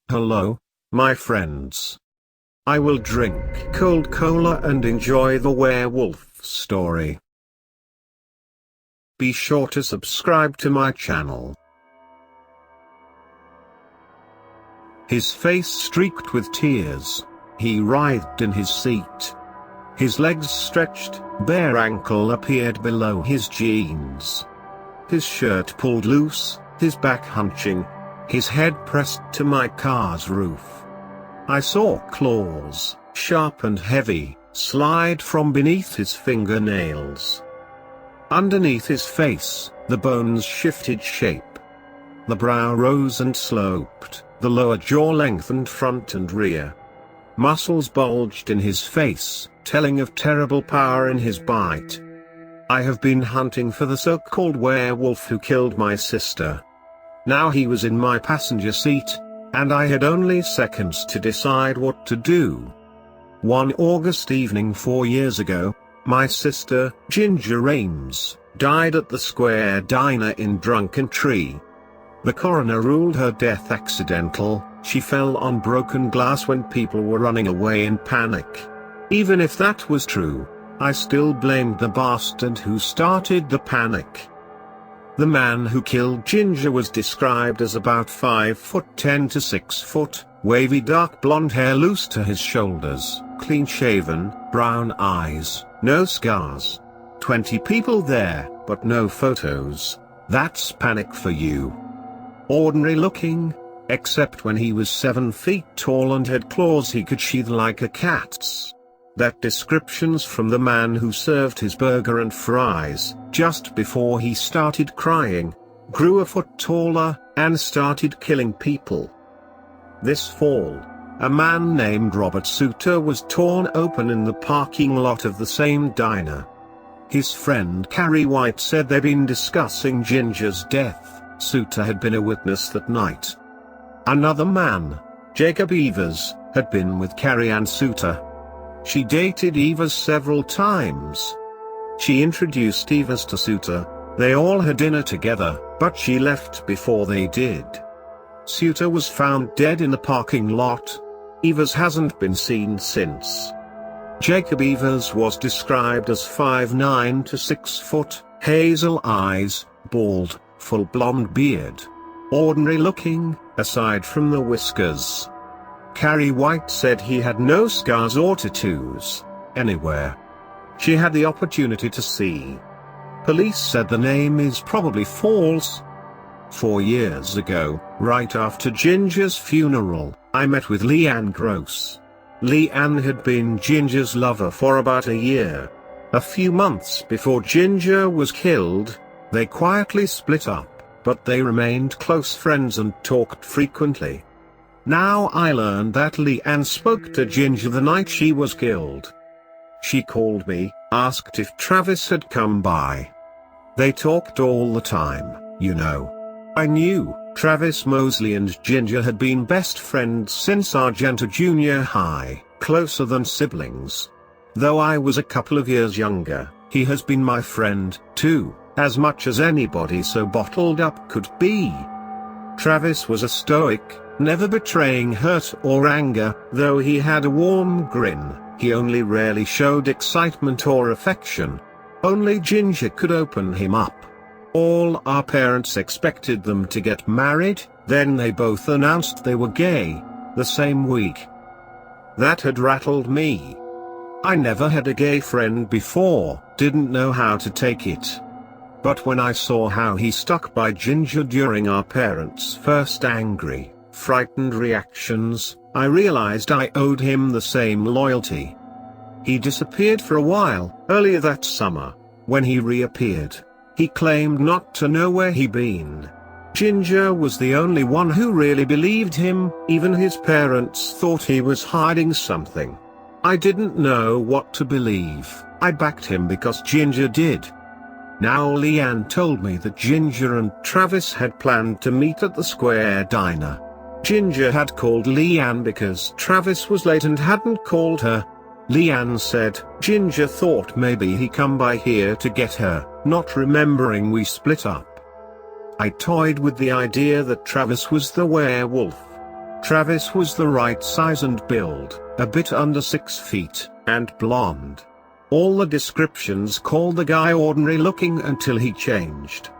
Hello, my friends. I will drink cold cola and enjoy the werewolf story. Be sure to subscribe to my channel. His face streaked with tears. He writhed in his seat. His legs stretched, bare ankle appeared below his jeans. His shirt pulled loose, his back hunching. His head pressed to my car's roof. I saw claws, sharp and heavy, slide from beneath his fingernails. Underneath his face, the bones shifted shape. The brow rose and sloped, the lower jaw lengthened front and rear. Muscles bulged in his face, telling of terrible power in his bite. I have been hunting for the so-called werewolf who killed my sister. Now he was in my passenger seat, and I had only seconds to decide what to do. One August evening 4 years ago, my sister, Ginger Ames, died at the Square Diner in Drunken Tree. The coroner ruled her death accidental. She fell on broken glass when people were running away in panic. Even if that was true, I still blamed the bastard who started the panic. The man who killed Ginger was described as about 5'10" to 6 foot, wavy dark blonde hair loose to his shoulders, clean-shaven, brown eyes, no scars. 20 people there, but no photos. That's panic for you. Ordinary looking, except when he was 7 feet tall and had claws he could sheath like a cat's. That description's from the man who served his burger and fries, just before he started crying, grew a foot taller, and started killing people. This fall, a man named Robert Suter was torn open in the parking lot of the same diner. His friend Carrie White said they'd been discussing Ginger's death. Suter had been a witness that night. Another man, Jacob Evers, had been with Carrie and Suter. She dated Evers several times. She introduced Evers to Suter. They all had dinner together, but she left before they did. Suter was found dead in the parking lot. Evers hasn't been seen since. Jacob Evers was described as 5'9" to 6 foot, hazel eyes, bald, full blonde beard. Ordinary looking, aside from the whiskers. Carrie White said he had no scars or tattoos, anywhere. She had the opportunity to see. Police said the name is probably false. 4 years ago, right after Ginger's funeral, I met with Leanne Gross. Leanne had been Ginger's lover for about a year. A few months before Ginger was killed, they quietly split up, but they remained close friends and talked frequently. Now I learned that Leanne spoke to Ginger the night she was killed. She called me, asked if Travis had come by. They talked all the time, you know. I knew Travis Mosley and Ginger had been best friends since Argenta Junior High, closer than siblings. Though I was a couple of years younger, he has been my friend, too, as much as anybody so bottled up could be. Travis was a stoic, never betraying hurt or anger. Though he had a warm grin, he only rarely showed excitement or affection. Only Ginger could open him up. All our parents expected them to get married, then they both announced they were gay, the same week. That had rattled me. I never had a gay friend before, didn't know how to take it. But when I saw how he stuck by Ginger during our parents' first angry, frightened reactions, I realized I owed him the same loyalty. He disappeared for a while, earlier that summer. When he reappeared, he claimed not to know where he'd been. Ginger was the only one who really believed him. Even his parents thought he was hiding something. I didn't know what to believe. I backed him because Ginger did. Now Leanne told me that Ginger and Travis had planned to meet at the Square Diner. Ginger had called Leanne because Travis was late and hadn't called her. Leanne said Ginger thought maybe he come by here to get her, not remembering we split up. I toyed with the idea that Travis was the werewolf. Travis was the right size and build, a bit under 6 feet, and blonde. All the descriptions called the guy ordinary looking until he changed.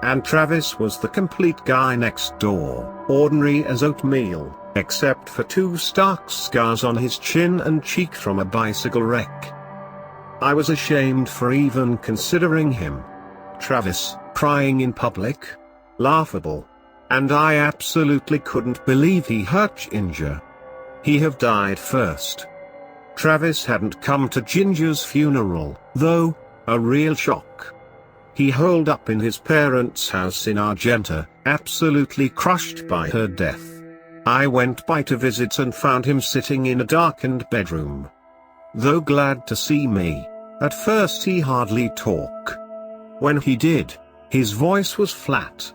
And Travis was the complete guy next door, ordinary as oatmeal, except for 2 stark scars on his chin and cheek from a bicycle wreck. I was ashamed for even considering him. Travis, crying in public? Laughable. And I absolutely couldn't believe he hurt Ginger. He have died first. Travis hadn't come to Ginger's funeral, though, a real shock. He holed up in his parents' house in Argenta, absolutely crushed by her death. I went by to visit and found him sitting in a darkened bedroom. Though glad to see me, at first he hardly talked. When he did, his voice was flat.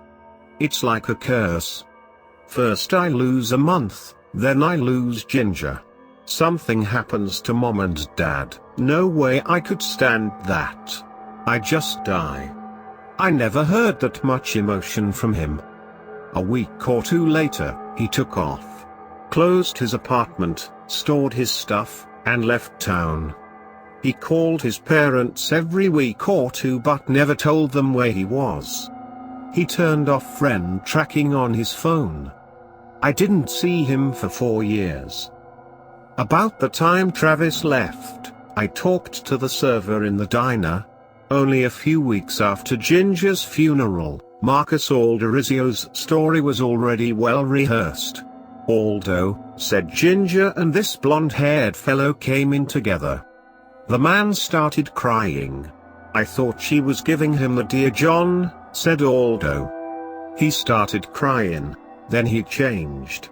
It's like a curse. First I lose a month, then I lose Ginger. Something happens to Mom and Dad, no way I could stand that. I just die. I never heard that much emotion from him. A week or 2 later, he took off. Closed his apartment, stored his stuff, and left town. He called his parents every week or 2 but never told them where he was. He turned off friend tracking on his phone. I didn't see him for 4 years. About the time Travis left, I talked to the server in the diner. Only a few weeks after Ginger's funeral, Marcus Alderizio's story was already well rehearsed. Aldo said Ginger and this blonde-haired fellow came in together. The man started crying. I thought she was giving him the Dear John, said Aldo. He started crying, then he changed.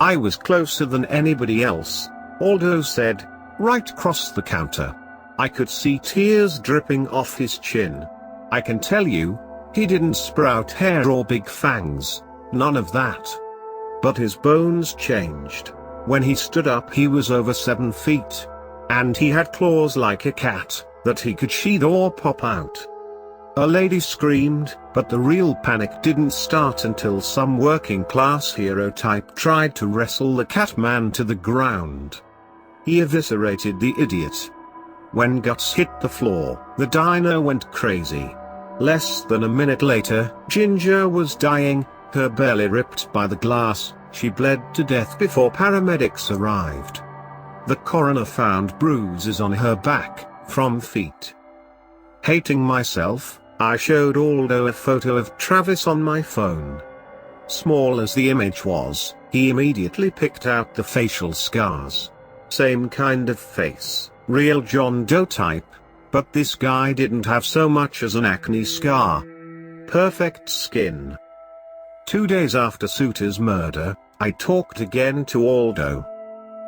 I was closer than anybody else, Aldo said, right across the counter. I could see tears dripping off his chin. I can tell you, he didn't sprout hair or big fangs, none of that. But his bones changed. When he stood up he was over 7 feet. And he had claws like a cat, that he could sheath or pop out. A lady screamed, but the real panic didn't start until some working class hero type tried to wrestle the cat man to the ground. He eviscerated the idiot. When guts hit the floor, the diner went crazy. Less than a minute later, Ginger was dying, her belly ripped by the glass. She bled to death before paramedics arrived. The coroner found bruises on her back, from feet. Hating myself, I showed Aldo a photo of Travis on my phone. Small as the image was, he immediately picked out the facial scars. Same kind of face, real John Doe type, but this guy didn't have so much as an acne scar. Perfect skin. 2 days after Suter's murder, I talked again to Aldo.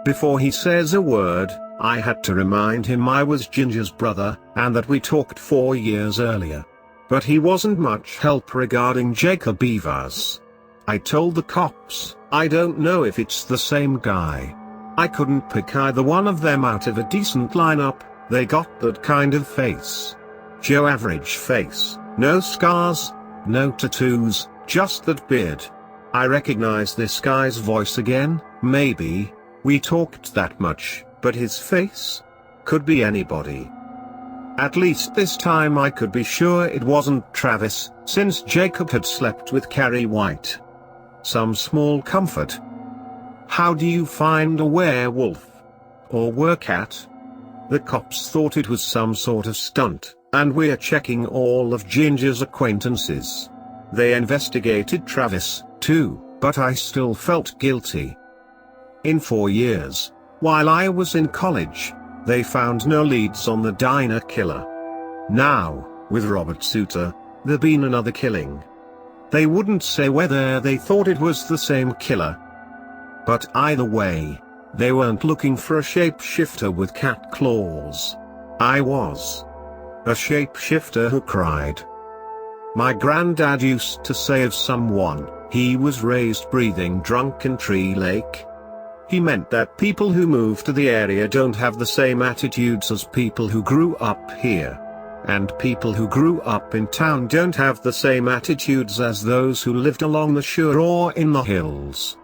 Before he says a word, I had to remind him I was Ginger's brother, and that we talked 4 years earlier. But he wasn't much help regarding Jacob Evers. I told the cops, I don't know if it's the same guy. I couldn't pick either one of them out of a decent lineup, they got that kind of face. Joe average face, no scars, no tattoos, just that beard. I recognize this guy's voice again, maybe. We talked that much, but his face? Could be anybody. At least this time I could be sure it wasn't Travis, since Jacob had slept with Carrie White. Some small comfort. How do you find a werewolf? Or werewcat? The cops thought it was some sort of stunt, and we're checking all of Ginger's acquaintances. They investigated Travis, too, but I still felt guilty. In 4 years, while I was in college, they found no leads on the diner killer. Now, with Robert Suter, there's been another killing. They wouldn't say whether they thought it was the same killer. But either way, they weren't looking for a shapeshifter with cat claws. I was. A shapeshifter who cried. My granddad used to say of someone, he was raised breathing drunk in Tree Lake. He meant that people who move to the area don't have the same attitudes as people who grew up here. And people who grew up in town don't have the same attitudes as those who lived along the shore or in the hills.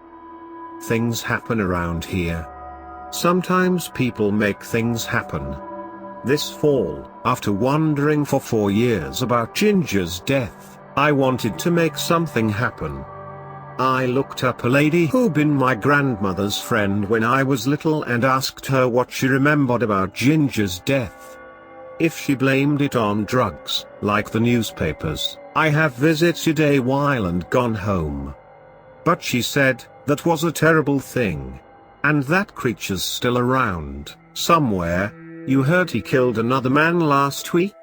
things happen around here. Sometimes people make things happen. This fall, after wondering for 4 years about Ginger's death, I wanted to make something happen. I looked up a lady who'd been my grandmother's friend when I was little and asked her what she remembered about Ginger's death. If she blamed it on drugs, like the newspapers, I have visited a while and gone home. But she said, that was a terrible thing. And that creature's still around, somewhere. You heard he killed another man last week?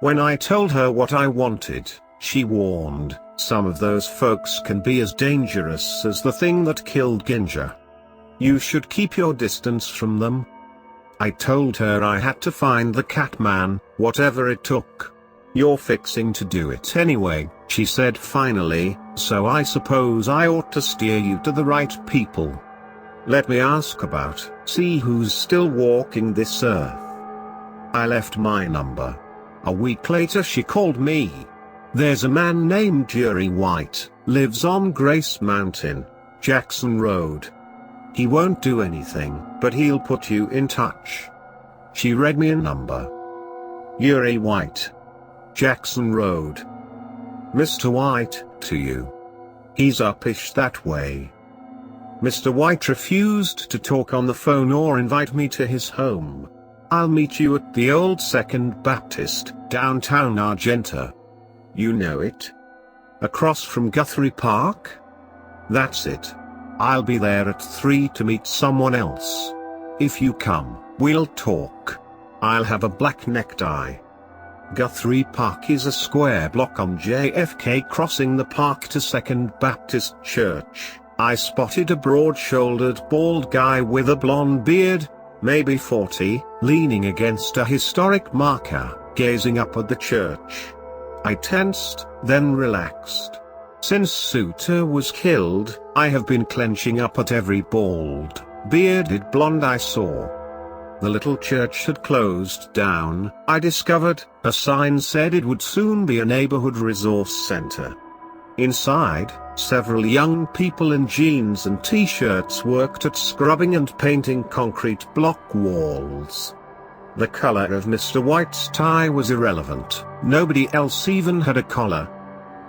When I told her what I wanted, she warned, some of those folks can be as dangerous as the thing that killed Ginger. You should keep your distance from them. I told her I had to find the Catman, whatever it took. You're fixing to do it anyway, she said finally, so I suppose I ought to steer you to the right people. Let me ask about, see who's still walking this earth. I left my number. A week later she called me. There's a man named Jerry White, lives on Grace Mountain, Jackson Road. He won't do anything, but he'll put you in touch. She read me a number. Jerry White. Jackson Road. Mr. White, to you. He's upish that way. Mr. White refused to talk on the phone or invite me to his home. I'll meet you at the old Second Baptist, downtown Argenta. You know it? Across from Guthrie Park? That's it. I'll be there at 3 to meet someone else. If you come, we'll talk. I'll have a black necktie. Guthrie Park is a square block on JFK crossing the park to Second Baptist Church. I spotted a broad-shouldered bald guy with a blonde beard, maybe 40, leaning against a historic marker, gazing up at the church. I tensed, then relaxed. Since Suter was killed, I have been clenching up at every bald, bearded blonde I saw. The little church had closed down, I discovered. A sign said it would soon be a neighborhood resource center. Inside, several young people in jeans and t-shirts worked at scrubbing and painting concrete block walls. The color of Mr. White's tie was irrelevant, nobody else even had a collar.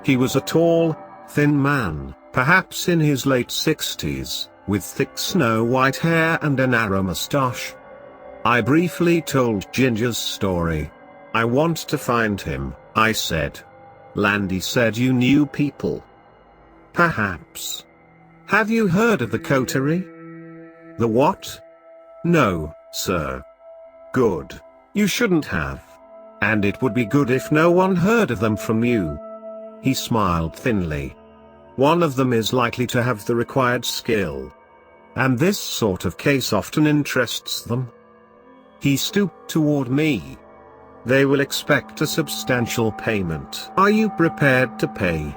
He was a tall, thin man, perhaps in his late 60s, with thick snow-white hair and a narrow mustache. I briefly told Ginger's story. I want to find him, I said. Landy said you knew people. Perhaps. Have you heard of the coterie? The what? No, sir. Good. You shouldn't have. And it would be good if no one heard of them from you. He smiled thinly. One of them is likely to have the required skill. And this sort of case often interests them. He stooped toward me. They will expect a substantial payment. Are you prepared to pay?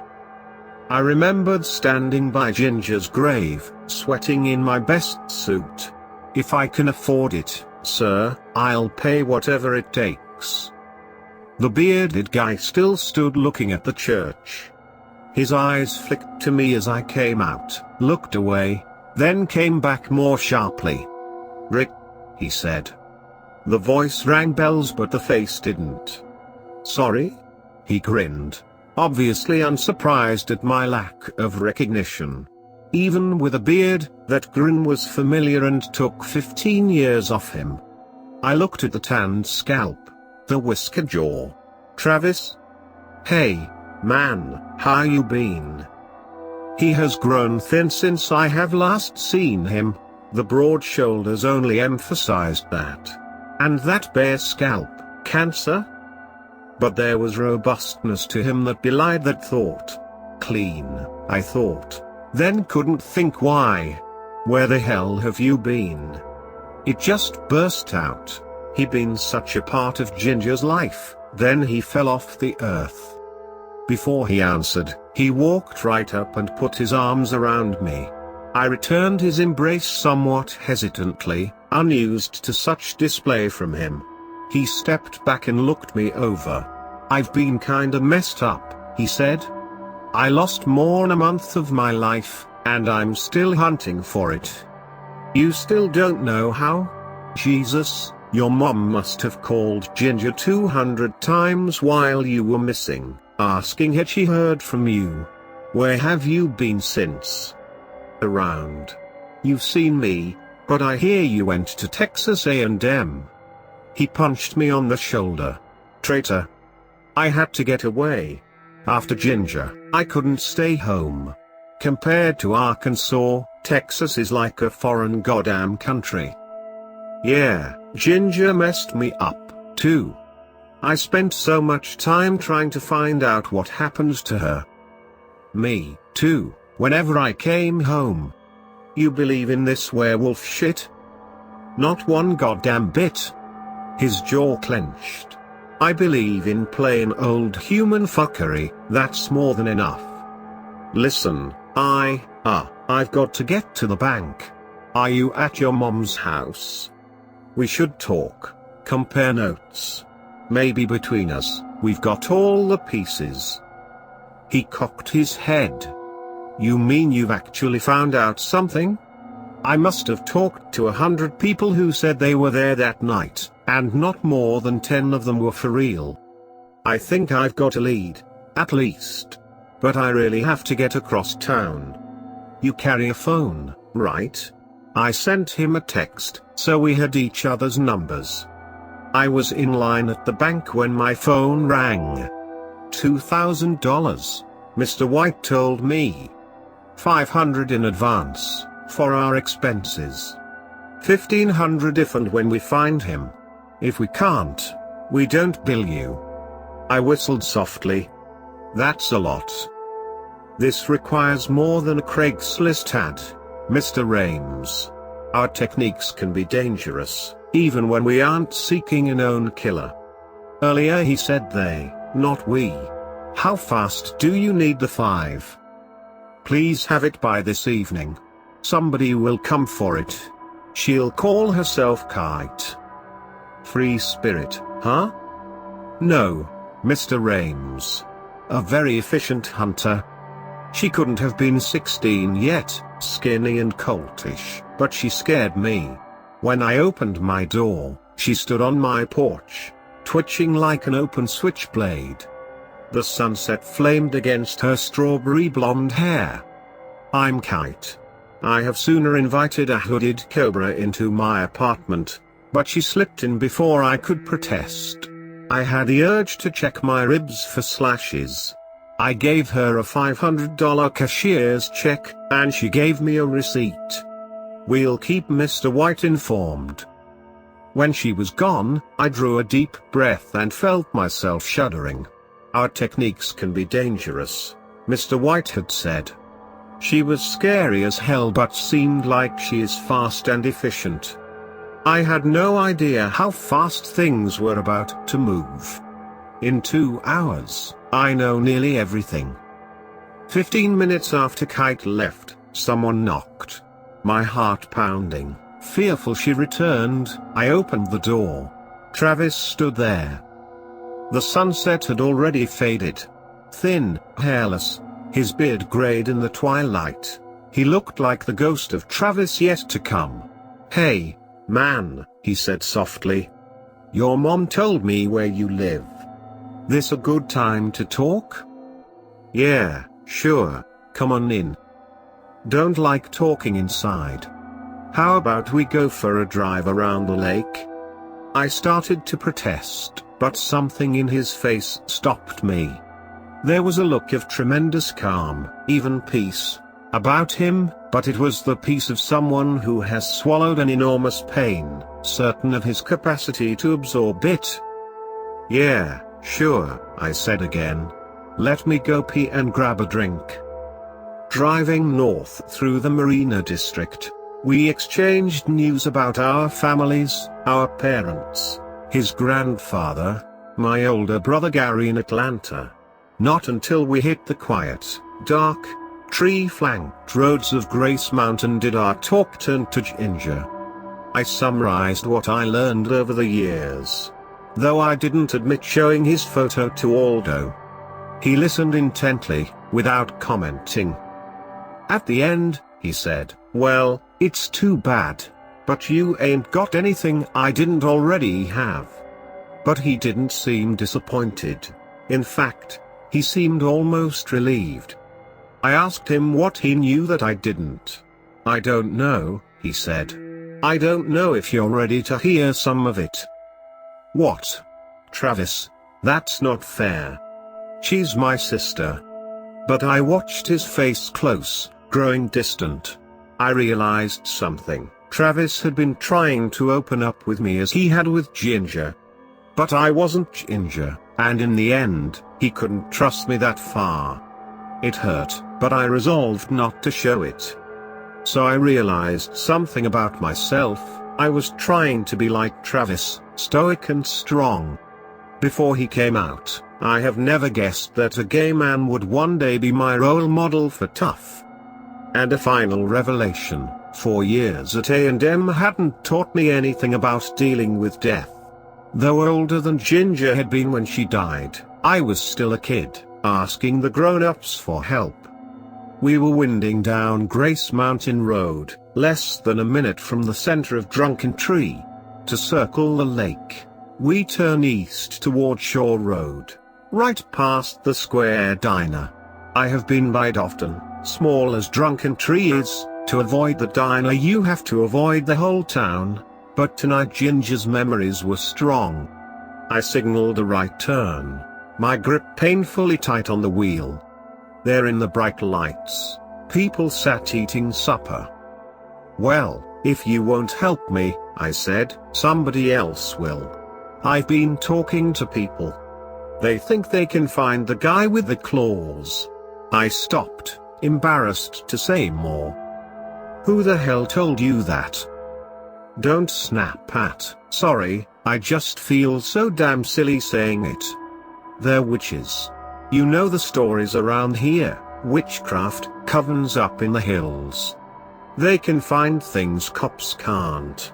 I remembered standing by Ginger's grave, sweating in my best suit. If I can afford it, sir, I'll pay whatever it takes. The bearded guy still stood looking at the church. His eyes flicked to me as I came out, looked away, then came back more sharply. Rick, he said. The voice rang bells but the face didn't. Sorry? He grinned, obviously unsurprised at my lack of recognition. Even with a beard, that grin was familiar and took 15 years off him. I looked at the tanned scalp, the whiskered jaw. Travis? Hey, man, how you been? He has grown thin since I have last seen him. The broad shoulders only emphasized that. And that bare scalp, cancer? But there was robustness to him that belied that thought. Clean, I thought, then couldn't think why. Where the hell have you been? It just burst out. He'd been such a part of Ginger's life, then he fell off the earth. Before he answered, he walked right up and put his arms around me. I returned his embrace somewhat hesitantly, unused to such display from him. He stepped back and looked me over. I've been kinda messed up, he said. I lost more than a month of my life, And I'm still hunting for it. You still don't know how? Jesus, your mom must have called Ginger 200 times while you were missing, asking had she heard from you. Where have you been since? Around. You've seen me, but I hear you went to Texas A&M. He punched me on the shoulder. Traitor. I had to get away. After Ginger, I couldn't stay home. Compared to Arkansas, Texas is like a foreign goddamn country. Yeah, Ginger messed me up, too. I spent so much time trying to find out what happened to her. Me, too, whenever I came home. You believe in this werewolf shit? Not one goddamn bit. His jaw clenched. I believe in plain old human fuckery, that's more than enough. Listen, I've got to get to the bank. Are you at your mom's house? We should talk, compare notes. Maybe between us, we've got all the pieces. He cocked his head. You mean you've actually found out something? I must have talked to 100 people who said they were there that night, and not more than 10 of them were for real. I think I've got a lead, at least. But I really have to get across town. You carry a phone, right? I sent him a text, so we had each other's numbers. I was in line at the bank when my phone rang. $2,000, Mr. White told me. $500 in advance, for our expenses. $1,500 if and when we find him. If we can't, we don't bill you. I whistled softly. That's a lot. This requires more than a Craigslist ad, Mr. Rames. Our techniques can be dangerous, even when we aren't seeking a known killer. Earlier he said they, not we. How fast do you need the 5? Please have it by this evening. Somebody will come for it. She'll call herself Kite. Free spirit, huh? No, Mr. Rames. A very efficient hunter. She couldn't have been 16 yet, skinny and coltish, but she scared me. When I opened my door, she stood on my porch, twitching like an open switchblade. The sunset flamed against her strawberry blonde hair. I'm Kite. I have sooner invited a hooded cobra into my apartment, but she slipped in before I could protest. I had the urge to check my ribs for slashes. I gave her a $500 cashier's check, and she gave me a receipt. We'll keep Mr. White informed. When she was gone, I drew a deep breath and felt myself shuddering. Our techniques can be dangerous, Mr. White had said. She was scary as hell but seemed like she is fast and efficient. I had no idea how fast things were about to move. In 2 hours, I know nearly everything. 15 minutes after Kite left, someone knocked. My heart pounding, fearful she returned, I opened the door. Travis stood there. The sunset had already faded. Thin, hairless, his beard grayed in the twilight. He looked like the ghost of Travis yet to come. Hey, man, he said softly. Your mom told me where you live. This a good time to talk? Yeah, sure, come on in. Don't like talking inside. How about we go for a drive around the lake? I started to protest, but something in his face stopped me. There was a look of tremendous calm, even peace, about him, but it was the peace of someone who has swallowed an enormous pain, certain of his capacity to absorb it. Yeah, sure, I said again. Let me go pee and grab a drink. Driving north through the Marina district, we exchanged news about our families, our parents, his grandfather, my older brother Gary in Atlanta. Not until we hit the quiet, dark, tree-flanked roads of Grace Mountain did our talk turn to Ginger. I summarized what I learned over the years, though I didn't admit showing his photo to Aldo. He listened intently, without commenting. At the end, he said, "Well, it's too bad. But you ain't got anything I didn't already have." But he didn't seem disappointed. In fact, he seemed almost relieved. I asked him what he knew that I didn't. "I don't know," he said. "I don't know if you're ready to hear some of it." "What?" "Travis, that's not fair. She's my sister." But I watched his face close, growing distant. I realized something. Travis had been trying to open up with me as he had with Ginger. But I wasn't Ginger, and in the end, he couldn't trust me that far. It hurt, but I resolved not to show it. So I realized something about myself. I was trying to be like Travis, stoic and strong. Before he came out, I have never guessed that a gay man would one day be my role model for tough. And a final revelation: 4 years at A&M hadn't taught me anything about dealing with death. Though older than Ginger had been when she died, I was still a kid, asking the grown-ups for help. We were winding down Grace Mountain Road, less than a minute from the center of Drunken Tree. To circle the lake, we turn east toward Shore Road, right past the Square Diner. I have been by it often. Small as Drunken Tree is, to avoid the diner you have to avoid the whole town. But tonight Ginger's memories were strong. I signaled a right turn, my grip painfully tight on the wheel. There in the bright lights, people sat eating supper. "Well, if you won't help me," I said, "somebody else will. I've been talking to people. They think they can find the guy with the claws." I stopped, embarrassed to say more. "Who the hell told you that?" "Don't snap at, sorry, I just feel so damn silly saying it. They're witches. You know the stories around here, witchcraft, covens up in the hills. They can find things cops can't."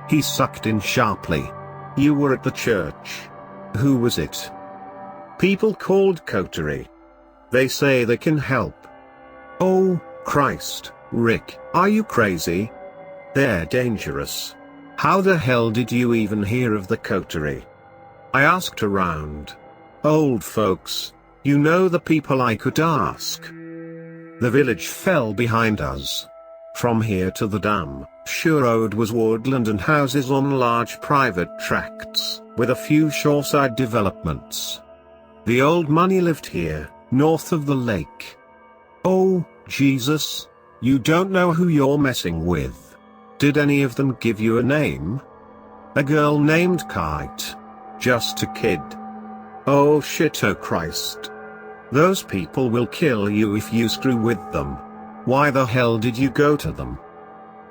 He sucked in sharply. "You were at the church. Who was it?" "People called Coterie. They say they can help." "Oh, Christ, Rick, are you crazy? They're dangerous. How the hell did you even hear of the Coterie?" I asked around. "Old folks. You know the people I could ask." The village fell behind us. From here to the dam, Shore Road was woodland and houses on large private tracts, with a few shoreside developments. The old money lived here, north of the lake. "Oh, Jesus. You don't know who you're messing with. Did any of them give you a name?" "A girl named Kite. Just a kid." "Oh shit, oh Christ. Those people will kill you if you screw with them. Why the hell did you go to them?"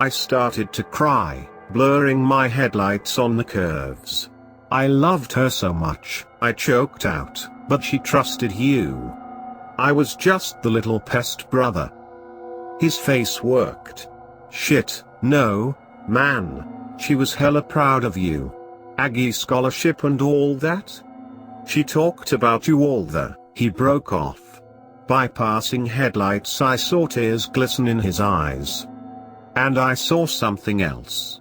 I started to cry, blurring my headlights on the curves. "I loved her so much," I choked out, "but she trusted you. I was just the little pest brother." His face worked. "Shit, no, man. She was hella proud of you. Aggie scholarship and all that. She talked about you all the..." He broke off. Bypassing headlights, I saw tears glisten in his eyes. And I saw something else.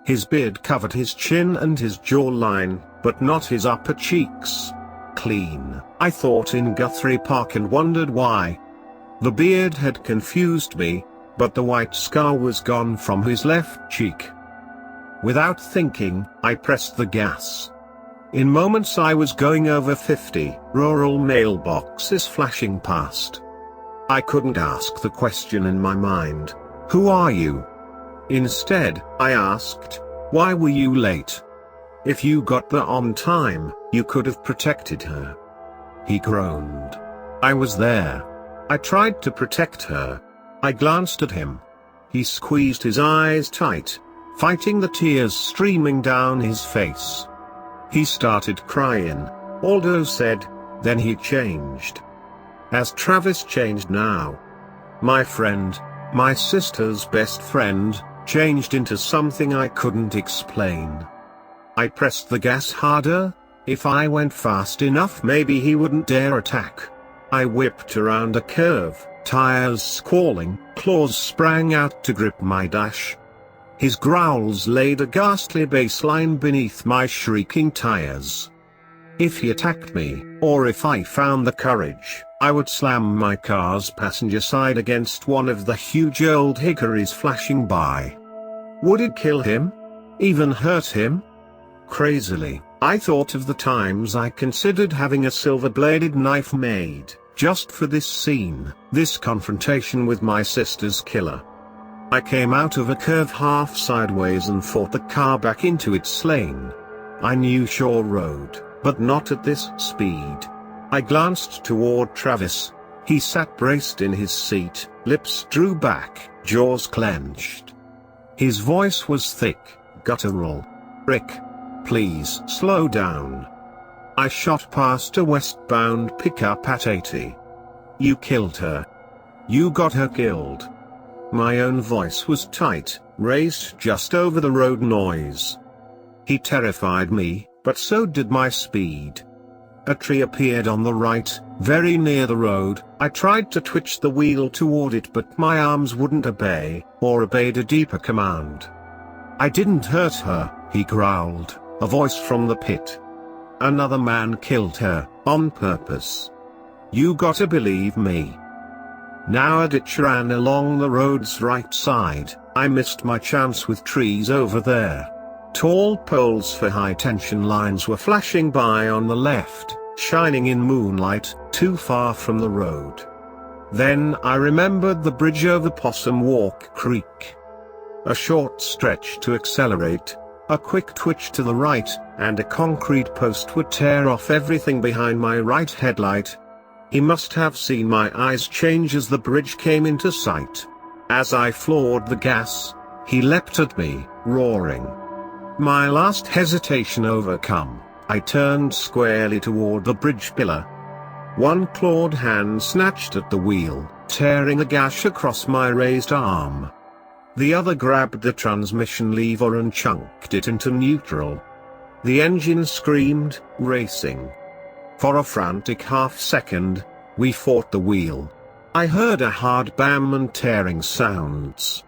His beard covered his chin and his jawline, but not his upper cheeks. Clean. I thought in Guthrie Park and wondered why. The beard had confused me, but the white scar was gone from his left cheek. Without thinking, I pressed the gas. In moments I was going over 50, rural mailboxes flashing past. I couldn't ask the question in my mind, "Who are you?" Instead, I asked, "Why were you late? If you got there on time, you could have protected her." He groaned. "I was there. I tried to protect her." I glanced at him. He squeezed his eyes tight, fighting the tears streaming down his face. He started crying, Aldo said, then he changed. As Travis changed now. My friend, my sister's best friend, changed into something I couldn't explain. I pressed the gas harder. If I went fast enough maybe he wouldn't dare attack. I whipped around a curve, Tires squalling, claws sprang out to grip my dash. His growls laid a ghastly baseline beneath my shrieking tires. If he attacked me, or if I found the courage, I would slam my car's passenger side against one of the huge old hickories flashing by. Would it kill him? Even hurt him? Crazily, I thought of the times I considered having a silver-bladed knife made, just for this scene, this confrontation with my sister's killer. I came out of a curve half sideways and fought the car back into its lane. I knew Shore Road, but not at this speed. I glanced toward Travis. He sat braced in his seat, lips drew back, jaws clenched. His voice was thick, guttural. "Rick, please slow down." I shot past a westbound pickup at 80. "You killed her. You got her killed." My own voice was tight, raised just over the road noise. He terrified me, but so did my speed. A tree appeared on the right, very near the road. I tried to twitch the wheel toward it, but my arms wouldn't obey, or obeyed a deeper command. "I didn't hurt her," he growled, a voice from the pit. "Another man killed her, on purpose. You gotta believe me." Now a ditch ran along the road's right side. I missed my chance with trees over there. Tall poles for high-tension lines were flashing by on the left, shining in moonlight, too far from the road. Then I remembered the bridge over Possum Walk Creek. A short stretch to accelerate, a quick twitch to the right, and a concrete post would tear off everything behind my right headlight. He must have seen my eyes change as the bridge came into sight. As I floored the gas, he leapt at me, roaring. My last hesitation overcome, I turned squarely toward the bridge pillar. One clawed hand snatched at the wheel, tearing a gash across my raised arm. The other grabbed the transmission lever and chunked it into neutral. The engine screamed, racing. For a frantic half-second, we fought the wheel. I heard a hard bam and tearing sounds.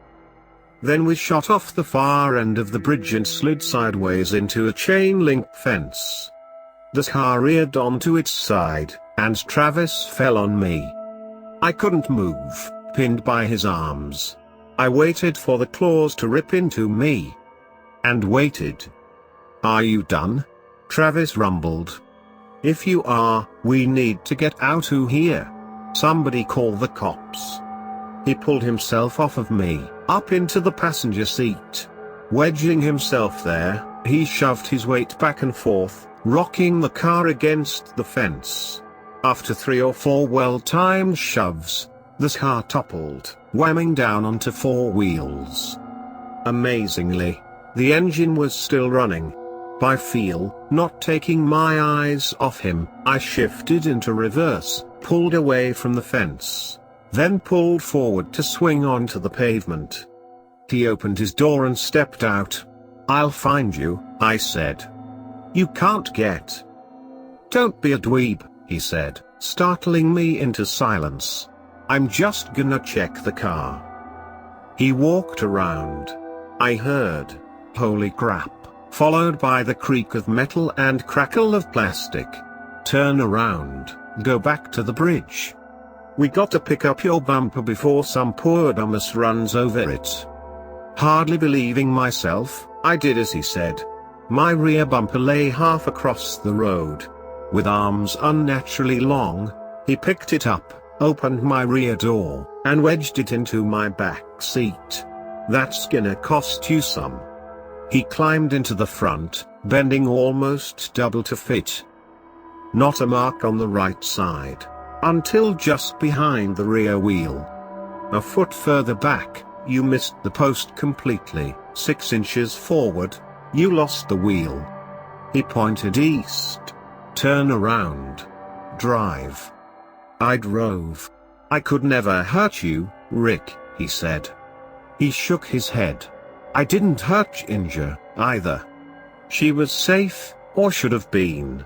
Then we shot off the far end of the bridge and slid sideways into a chain-link fence. The car reared onto its side, and Travis fell on me. I couldn't move, pinned by his arms. I waited for the claws to rip into me. And waited. "Are you done?" Travis rumbled. "If you are, we need to get out of here. Somebody call the cops." He pulled himself off of me, up into the passenger seat. Wedging himself there, he shoved his weight back and forth, rocking the car against the fence. After 3 or 4 well-timed shoves, the car toppled, whamming down onto 4 wheels. Amazingly, the engine was still running. By feel, not taking my eyes off him, I shifted into reverse, pulled away from the fence, then pulled forward to swing onto the pavement. He opened his door and stepped out. "I'll find you," I said. "You can't get." "Don't be a dweeb," he said, startling me into silence. "I'm just gonna check the car." He walked around. I heard, "Holy crap," followed by the creak of metal and crackle of plastic. "Turn around, go back to the bridge. We got to pick up your bumper before some poor dumbass runs over it." Hardly believing myself, I did as he said. My rear bumper lay half across the road. With arms unnaturally long, he picked it up, opened my rear door, and wedged it into my back seat. "That's gonna cost you some." He climbed into the front, bending almost double to fit. Not a mark on the right side, until just behind the rear wheel. A foot further back, you missed the post completely. 6 inches forward, you lost the wheel. He pointed east. "Turn around. Drive." I drove. "I could never hurt you, Rick," he said. He shook his head. "I didn't hurt Inja, either. She was safe, or should have been."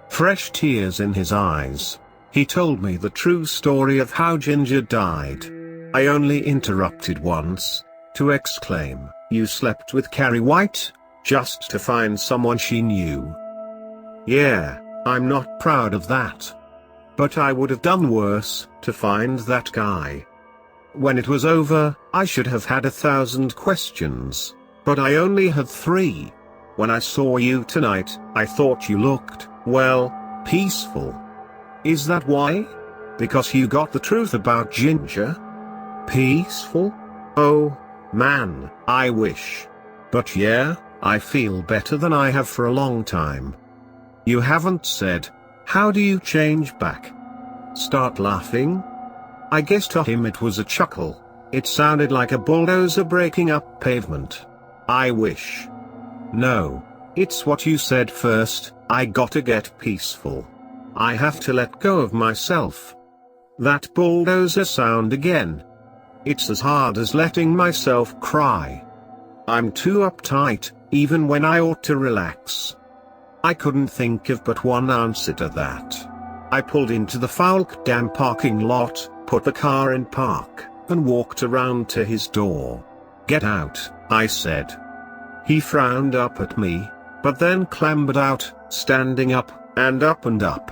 Fresh tears in his eyes. He told me the true story of how Ginger died. I only interrupted once, to exclaim, "You slept with Carrie White?" just to find someone she knew. Yeah, I'm not proud of that. But I would have done worse, to find that guy. When it was over, I should have had 1,000 questions, but I only had 3. When I saw you tonight, I thought you looked, well, peaceful. Is that why? Because you got the truth about Ginger? Peaceful? Oh, man, I wish. But yeah, I feel better than I have for a long time. You haven't said, how do you change back? Start laughing? I guess to him it was a chuckle. It sounded like a bulldozer breaking up pavement. I wish. No. It's what you said first, I gotta get peaceful. I have to let go of myself. That bulldozer sound again. It's as hard as letting myself cry. I'm too uptight, even when I ought to relax. I couldn't think of but one answer to that. I pulled into the Falk Dam parking lot, put the car in park, and walked around to his door. Get out, I said. He frowned up at me, but then clambered out, standing up, and up and up.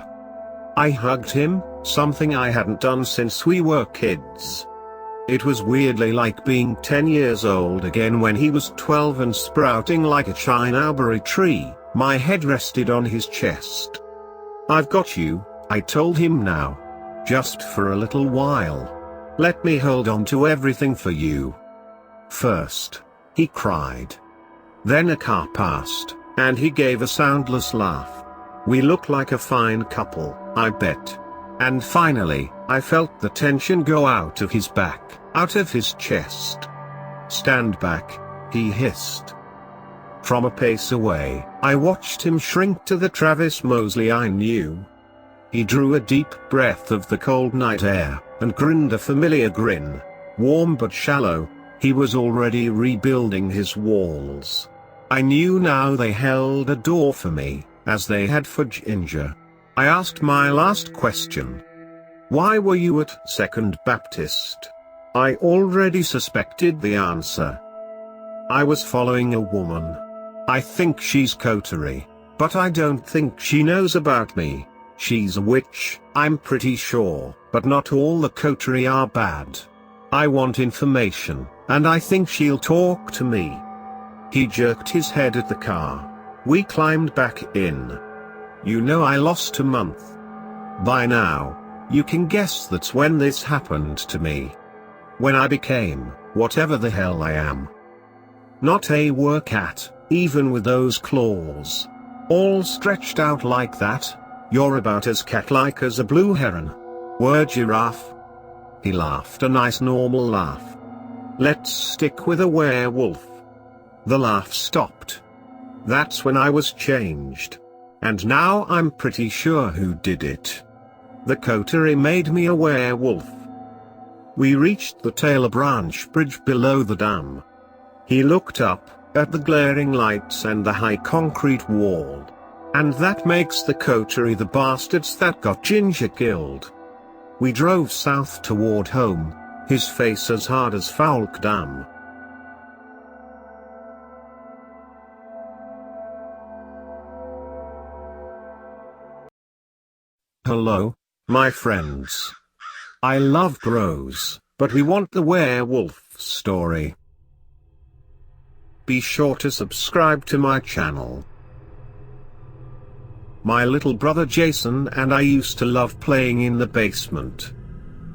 I hugged him, something I hadn't done since we were kids. It was weirdly like being 10 years old again when he was 12 and sprouting like a chinaberry tree. My head rested on his chest. I've got you, I told him now. Just for a little while. Let me hold on to everything for you. First, he cried. Then a car passed, and he gave a soundless laugh. We looked like a fine couple, I bet. And finally, I felt the tension go out of his back, out of his chest. Stand back, he hissed. From a pace away, I watched him shrink to the Travis Mosley I knew. He drew a deep breath of the cold night air, and grinned a familiar grin. Warm but shallow, he was already rebuilding his walls. I knew now they held a door for me, as they had for Ginger. I asked my last question. Why were you at Second Baptist? I already suspected the answer. I was following a woman. I think she's coterie, but I don't think she knows about me. She's a witch, I'm pretty sure, but not all the coterie are bad. I want information, and I think she'll talk to me. He jerked his head at the car. We climbed back in. You know I lost a month. By now, you can guess that's when this happened to me. When I became, whatever the hell I am. Not a were-cat, even with those claws. All stretched out like that. You're about as cat-like as a blue heron. Were giraffe. He laughed a nice normal laugh. Let's stick with a werewolf. The laugh stopped. That's when I was changed. And now I'm pretty sure who did it. The coterie made me a werewolf. We reached the Taylor Branch Bridge below the dam. He looked up, at the glaring lights and the high concrete wall. And that makes the coterie the bastards that got Ginger killed. We drove south toward home, his face as hard as Falk Dam. Hello, my friends. I love bros, but we want the werewolf story. Be sure to subscribe to my channel. My little brother Jason and I used to love playing in the basement.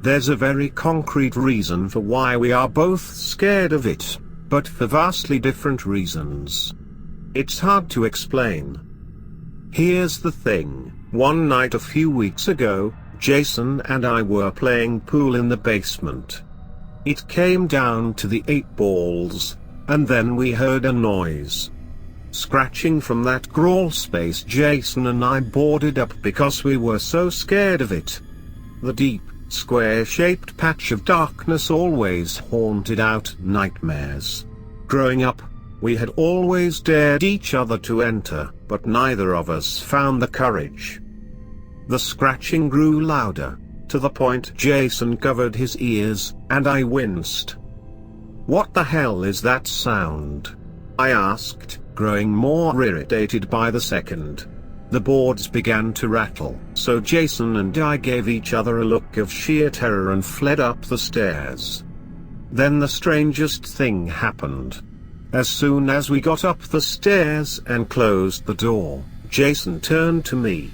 There's a very concrete reason for why we are both scared of it, but for vastly different reasons. It's hard to explain. Here's the thing, one night a few weeks ago, Jason and I were playing pool in the basement. It came down to the 8 balls, and then we heard a noise. Scratching from that crawl space Jason and I boarded up because we were so scared of it. The deep, square-shaped patch of darkness always haunted out nightmares. Growing up, we had always dared each other to enter, but neither of us found the courage. The scratching grew louder, to the point Jason covered his ears, and I winced. "What the hell is that sound?" I asked, growing more irritated by the second. The boards began to rattle, so Jason and I gave each other a look of sheer terror and fled up the stairs. Then the strangest thing happened. As soon as we got up the stairs and closed the door, Jason turned to me.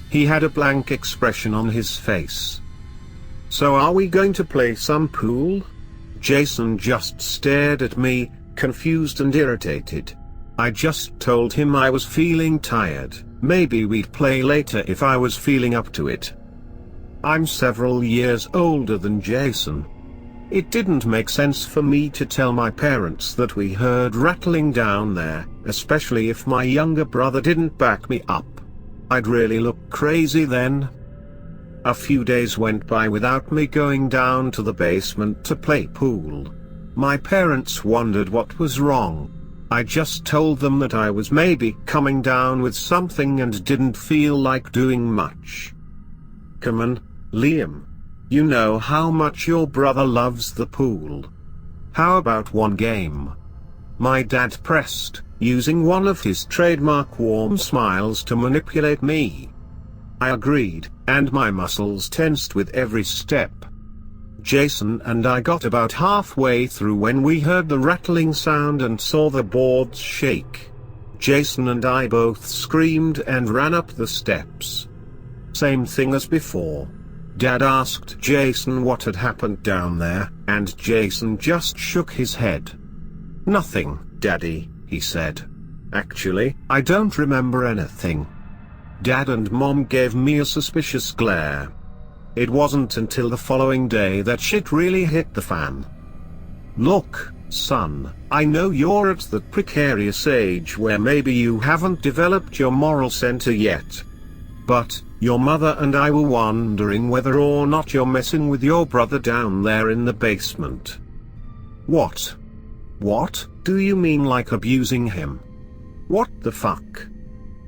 He had a blank expression on his face. "So are we going to play some pool?" Jason just stared at me, confused and irritated. I just told him I was feeling tired, maybe we'd play later if I was feeling up to it. I'm several years older than Jason. It didn't make sense for me to tell my parents that we heard rattling down there, especially if my younger brother didn't back me up. I'd really look crazy then. A few days went by without me going down to the basement to play pool. My parents wondered what was wrong. I just told them that I was maybe coming down with something and didn't feel like doing much. "Come on, Liam. You know how much your brother loves the pool. How about one game?" My dad pressed, using one of his trademark warm smiles to manipulate me. I agreed, and my muscles tensed with every step. Jason and I got about halfway through when we heard the rattling sound and saw the boards shake. Jason and I both screamed and ran up the steps. Same thing as before. Dad asked Jason what had happened down there, and Jason just shook his head. "Nothing, Daddy," he said. "Actually, I don't remember anything." Dad and Mom gave me a suspicious glare. It wasn't until the following day that shit really hit the fan. "Look, son, I know you're at that precarious age where maybe you haven't developed your moral center yet. But, your mother and I were wondering whether or not you're messing with your brother down there in the basement." "What? What do you mean, like abusing him? What the fuck?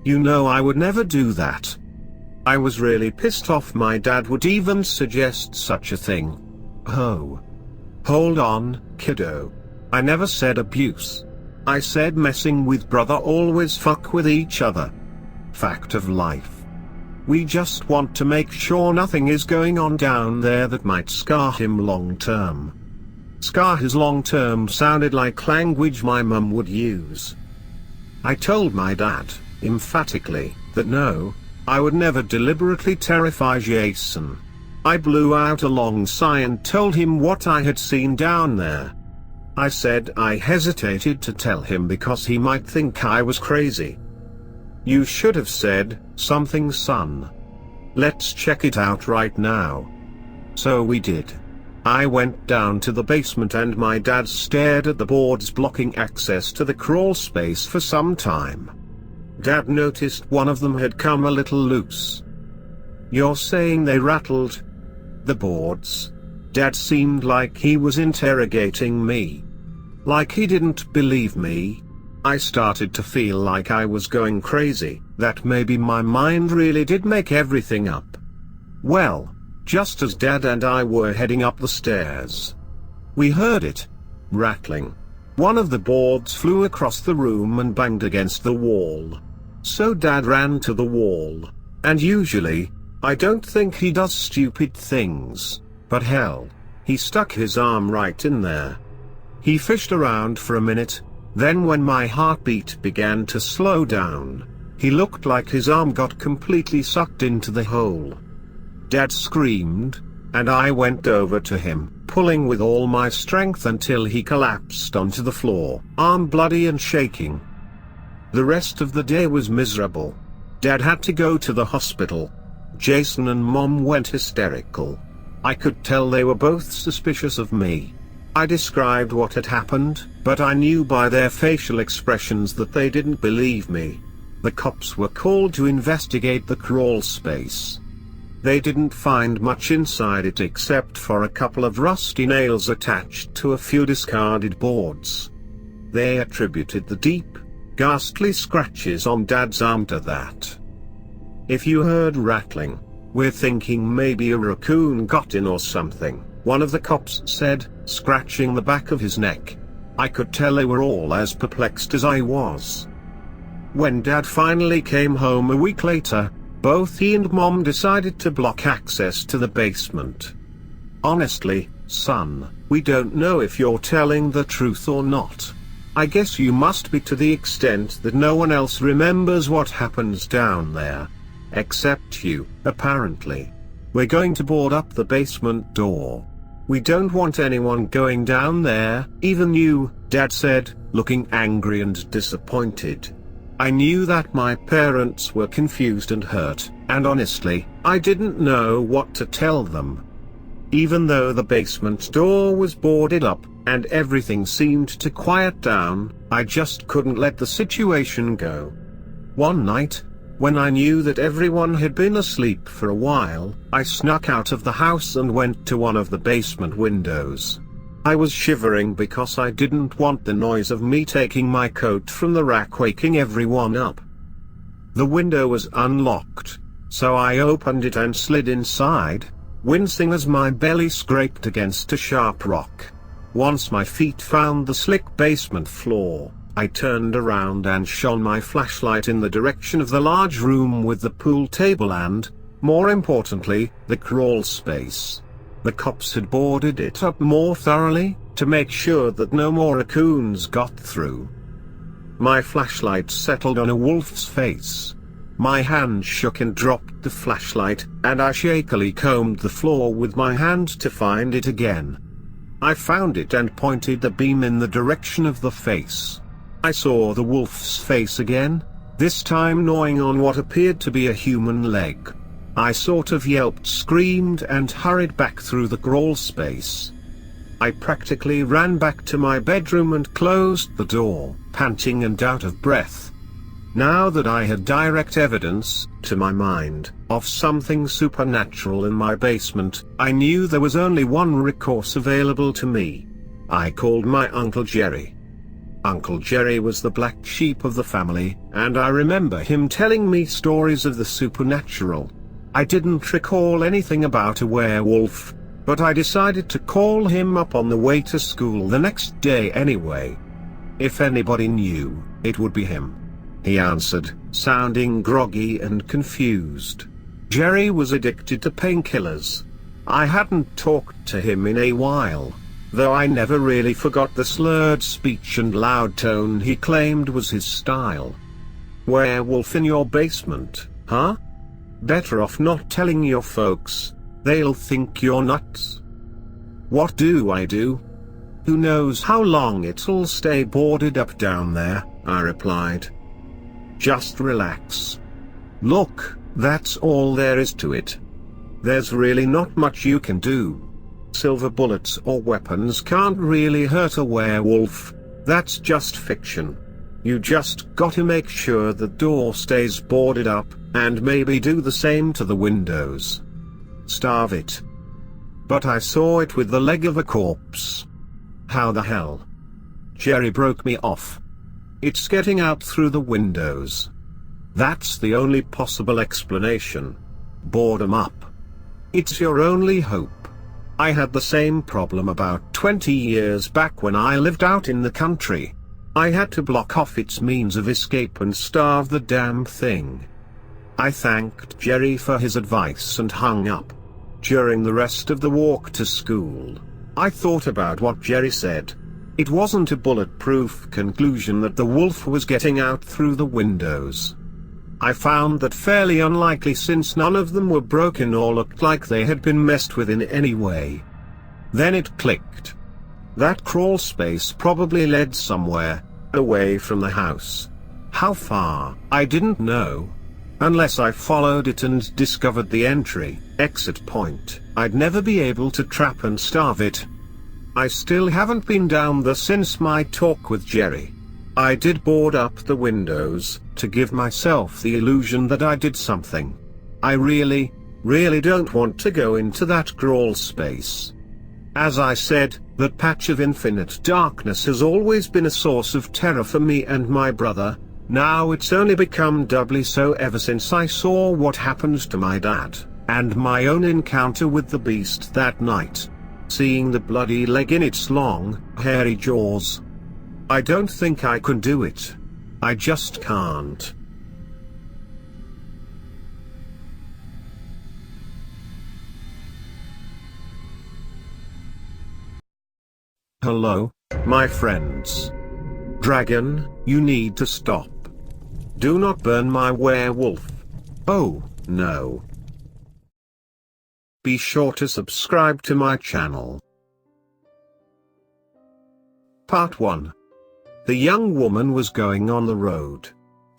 You know I would never do that." I was really pissed off my dad would even suggest such a thing. "Oh. Hold on, kiddo. I never said abuse. I said messing with brother always fuck with each other. Fact of life. We just want to make sure nothing is going on down there that might scar him long term." Scar his long term sounded like language my mum would use. I told my dad, emphatically, that no, I would never deliberately terrify Jason. I blew out a long sigh and told him what I had seen down there. I said I hesitated to tell him because he might think I was crazy. "You should have said something, son. Let's check it out right now." So we did. I went down to the basement and my dad stared at the boards blocking access to the crawl space for some time. Dad noticed one of them had come a little loose. "You're saying they rattled the boards?" Dad seemed like he was interrogating me. Like he didn't believe me. I started to feel like I was going crazy, that maybe my mind really did make everything up. Well, just as Dad and I were heading up the stairs, we heard it rattling. One of the boards flew across the room and banged against the wall. So Dad ran to the wall, and usually, I don't think he does stupid things, but hell, he stuck his arm right in there. He fished around for a minute, then when my heartbeat began to slow down, he looked like his arm got completely sucked into the hole. Dad screamed, and I went over to him, pulling with all my strength until he collapsed onto the floor, arm bloody and shaking. The rest of the day was miserable. Dad had to go to the hospital. Jason and Mom went hysterical. I could tell they were both suspicious of me. I described what had happened, but I knew by their facial expressions that they didn't believe me. The cops were called to investigate the crawl space. They didn't find much inside it except for a couple of rusty nails attached to a few discarded boards. They attributed the deep, ghastly scratches on Dad's arm to that. If you heard rattling, "We're thinking maybe a raccoon got in or something," one of the cops said, scratching the back of his neck. I could tell they were all as perplexed as I was. When Dad finally came home a week later, both he and Mom decided to block access to the basement. "Honestly, son, we don't know if you're telling the truth or not. I guess you must be, to the extent that no one else remembers what happens down there. Except you, apparently. We're going to board up the basement door. We don't want anyone going down there, even you," Dad said, looking angry and disappointed. I knew that my parents were confused and hurt, and honestly, I didn't know what to tell them. Even though the basement door was boarded up, and everything seemed to quiet down, I just couldn't let the situation go. One night, when I knew that everyone had been asleep for a while, I snuck out of the house and went to one of the basement windows. I was shivering because I didn't want the noise of me taking my coat from the rack waking everyone up. The window was unlocked, so I opened it and slid inside, wincing as my belly scraped against a sharp rock. Once my feet found the slick basement floor, I turned around and shone my flashlight in the direction of the large room with the pool table and, more importantly, the crawl space. The cops had boarded it up more thoroughly, to make sure that no more raccoons got through. My flashlight settled on a wolf's face. My hand shook and dropped the flashlight, and I shakily combed the floor with my hand to find it again. I found it and pointed the beam in the direction of the face. I saw the wolf's face again, this time gnawing on what appeared to be a human leg. I sort of yelped, screamed and hurried back through the crawl space. I practically ran back to my bedroom and closed the door, panting and out of breath. Now that I had direct evidence, to my mind, of something supernatural in my basement, I knew there was only one recourse available to me. I called my Uncle Jerry. Uncle Jerry was the black sheep of the family, and I remember him telling me stories of the supernatural. I didn't recall anything about a werewolf, but I decided to call him up on the way to school the next day anyway. If anybody knew, it would be him, he answered, sounding groggy and confused. Jerry was addicted to painkillers. I hadn't talked to him in a while, though I never really forgot the slurred speech and loud tone he claimed was his style. "Werewolf in your basement, huh? Better off not telling your folks. They'll think you're nuts." "What do I do?" "Who knows how long it'll stay boarded up down there," I replied. "Just relax. Look, that's all there is to it. There's really not much you can do. Silver bullets or weapons can't really hurt a werewolf. That's just fiction. You just gotta make sure the door stays boarded up, and maybe do the same to the windows. Starve it." "But I saw it with the leg of a corpse." "How the hell?" Jerry broke me off. "It's getting out through the windows. That's the only possible explanation. Board 'em up. It's your only hope. I had the same problem about 20 years back when I lived out in the country. I had to block off its means of escape and starve the damn thing." I thanked Jerry for his advice and hung up. During the rest of the walk to school, I thought about what Jerry said. It wasn't a bulletproof conclusion that the wolf was getting out through the windows. I found that fairly unlikely since none of them were broken or looked like they had been messed with in any way. Then it clicked. That crawl space probably led somewhere, away from the house. How far, I didn't know. Unless I followed it and discovered the entry, exit point, I'd never be able to trap and starve it. I still haven't been down there since my talk with Jerry. I did board up the windows, to give myself the illusion that I did something. I really don't want to go into that crawl space. As I said, that patch of infinite darkness has always been a source of terror for me and my brother. Now it's only become doubly so ever since I saw what happened to my dad. and my own encounter with the beast that night. Seeing the bloody leg in its long, hairy jaws. I don't think I can do it. I just can't. Hello, my friends. Dragon, you need to stop. Do not burn my werewolf. Oh, no. Be sure to subscribe to my channel. Part 1. The young woman was going on the road.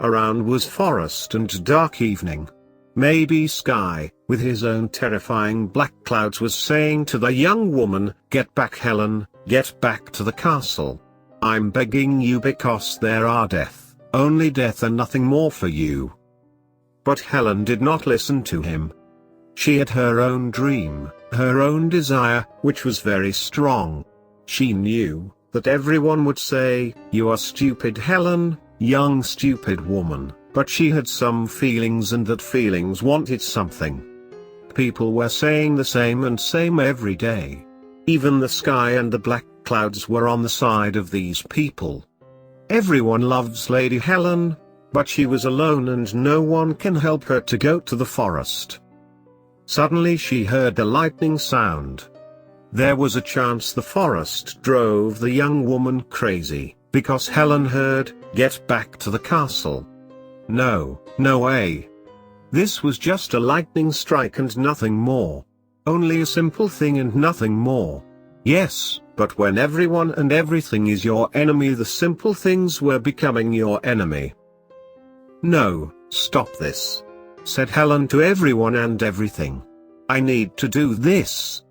Around was forest and dark evening. Maybe Sky, with his own terrifying black clouds, was saying to the young woman, "Get back, Helen, get back to the castle. I'm begging you, because there are death, only death and nothing more for you." But Helen did not listen to him. She had her own dream, her own desire, which was very strong. She knew that everyone would say, "You are stupid, Helen, young stupid woman," but she had some feelings, and that feelings wanted something. People were saying the same every day. Even the sky and the black clouds were on the side of these people. Everyone loves Lady Helen, but she was alone and no one can help her to go to the forest. Suddenly she heard a lightning sound. There was a chance the forest drove the young woman crazy, because Helen heard, "Get back to the castle." No way. This was just a lightning strike and nothing more. Only a simple thing and nothing more. Yes, but when everyone and everything is your enemy, the simple things were becoming your enemy. "No, stop this," said Helen to everyone and everything. "I need to do this."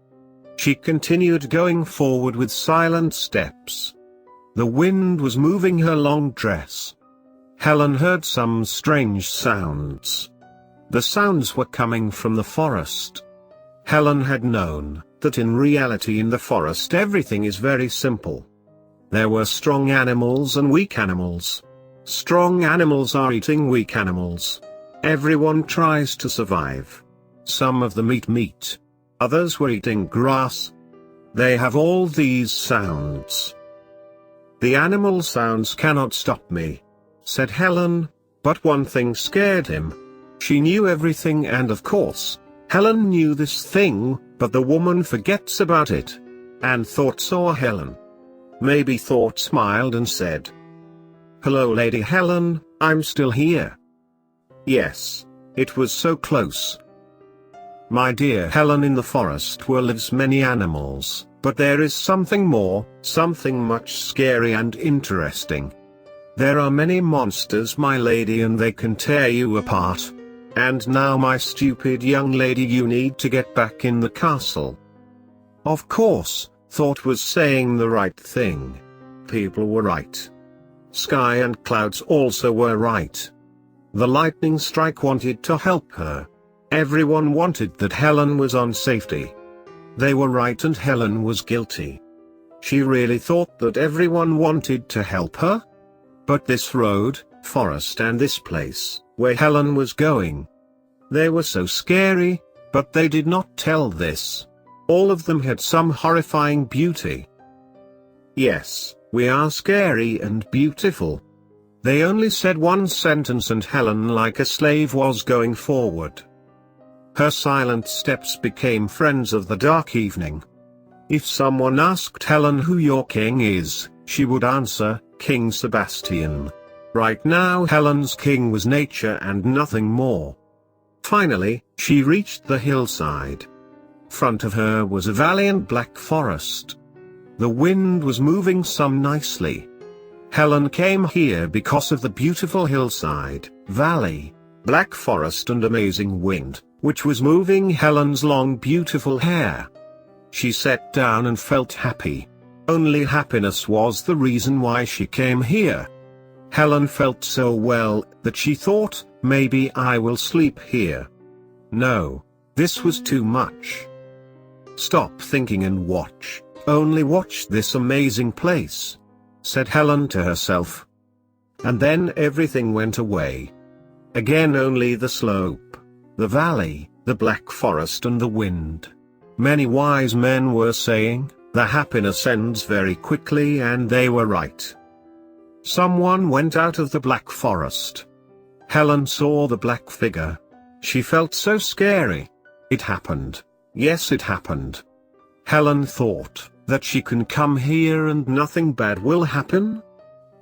She continued going forward with silent steps. The wind was moving her long dress. Helen heard some strange sounds. The sounds were coming from the forest. Helen had known that in reality in the forest everything is very simple. There were strong animals and weak animals. Strong animals are eating weak animals. Everyone tries to survive. Some of them eat meat. Others were eating grass. They have all these sounds. "The animal sounds cannot stop me," said Helen, but one thing scared him. She knew everything, and of course, Helen knew this thing, but the woman forgets about it. And Thought saw Helen. Maybe Thought smiled and said, "Hello, Lady Helen, I'm still here." Yes, it was so close. My dear Helen, in the forest lives many animals, but there is something more, something much scary and interesting. There are many monsters, my lady, and they can tear you apart. And now, my stupid young lady, you need to get back in the castle. Of course, Thought was saying the right thing. People were right. Sky and clouds also were right. The lightning strike wanted to help her. Everyone wanted that Helen was on safety. They were right and Helen was guilty. She really thought that everyone wanted to help her? But this road, forest, and this place, where Helen was going, they were so scary, but they did not tell this. All of them had some horrifying beauty. Yes, we are scary and beautiful. They only said one sentence and Helen, like a slave, was going forward. Her silent steps became friends of the dark evening. If someone asked Helen who your king is, she would answer, "King Sebastian." Right now Helen's king was nature and nothing more. Finally, she reached the hillside. Front of her was a valley and black forest. The wind was moving some nicely. Helen came here because of the beautiful hillside, valley, black forest and amazing wind, which was moving Helen's long beautiful hair. She sat down and felt happy. Only happiness was the reason why she came here. Helen felt so well, that she thought, maybe I will sleep here. No, this was too much. Stop thinking and watch, only watch this amazing place, said Helen to herself. And then everything went away. Again only the slope, the valley, the Black Forest and the wind. Many wise men were saying, the happiness ends very quickly, and they were right. Someone went out of the Black Forest. Helen saw the black figure. She felt so scary. It happened. Yes, it happened. Helen thought that she can come here and nothing bad will happen.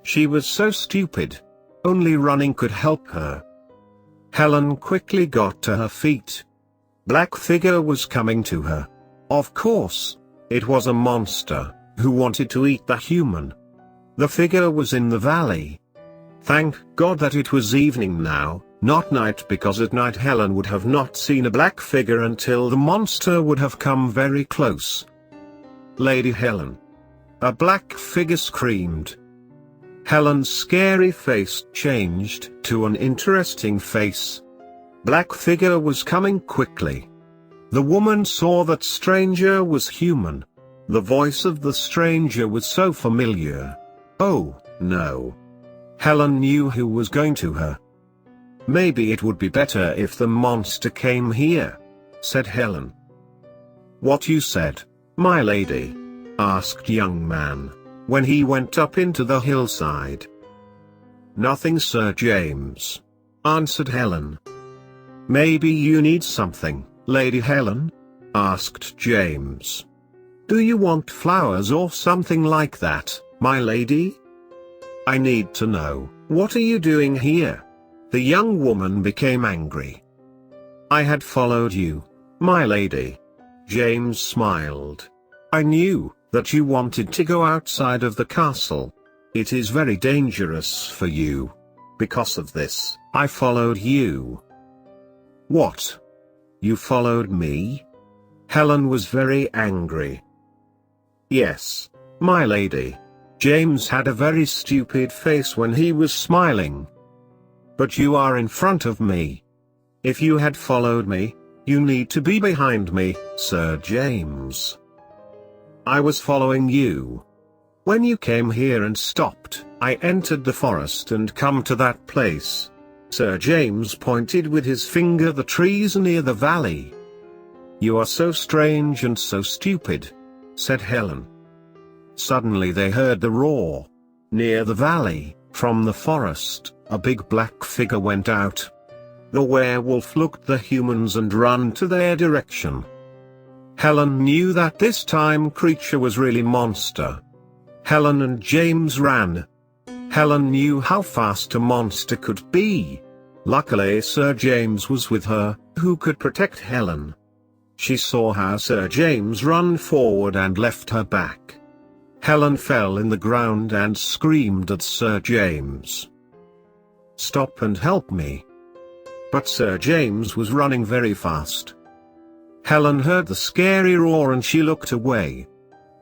She was so stupid. Only running could help her. Helen quickly got to her feet. Black figure was coming to her. Of course, it was a monster who wanted to eat the human. The figure was in the valley. Thank God that it was evening now, not night, because at night Helen would have not seen a black figure until the monster would have come very close. Lady Helen. A black figure screamed. Helen's scary face changed to an interesting face. Black figure was coming quickly. The woman saw that stranger was human. The voice of the stranger was so familiar. Oh, no. Helen knew who was going to her. Maybe it would be better if the monster came here, said Helen. What you said, my lady? Asked young man, when he went up into the hillside. Nothing, Sir James, answered Helen. Maybe you need something, Lady Helen? Asked James. Do you want flowers or something like that, my lady? I need to know, what are you doing here? The young woman became angry. I had followed you, my lady. James smiled. I knew that you wanted to go outside of the castle. It is very dangerous for you. Because of this, I followed you. What? You followed me? Helen was very angry. Yes, my lady. James had a very stupid face when he was smiling. But you are in front of me. If you had followed me, you need to be behind me, Sir James. I was following you. When you came here and stopped, I entered the forest and come to that place. Sir James pointed with his finger the trees near the valley. You are so strange and so stupid, said Helen. Suddenly they heard the roar. Near the valley, from the forest, a big black figure went out. The werewolf looked at the humans and ran to their direction. Helen knew that this time creature was really monster. Helen and James ran. Helen knew how fast a monster could be. Luckily Sir James was with her, who could protect Helen. She saw how Sir James ran forward and left her back. Helen fell in the ground and screamed at Sir James. Stop and help me. But Sir James was running very fast. Helen heard the scary roar and she looked away.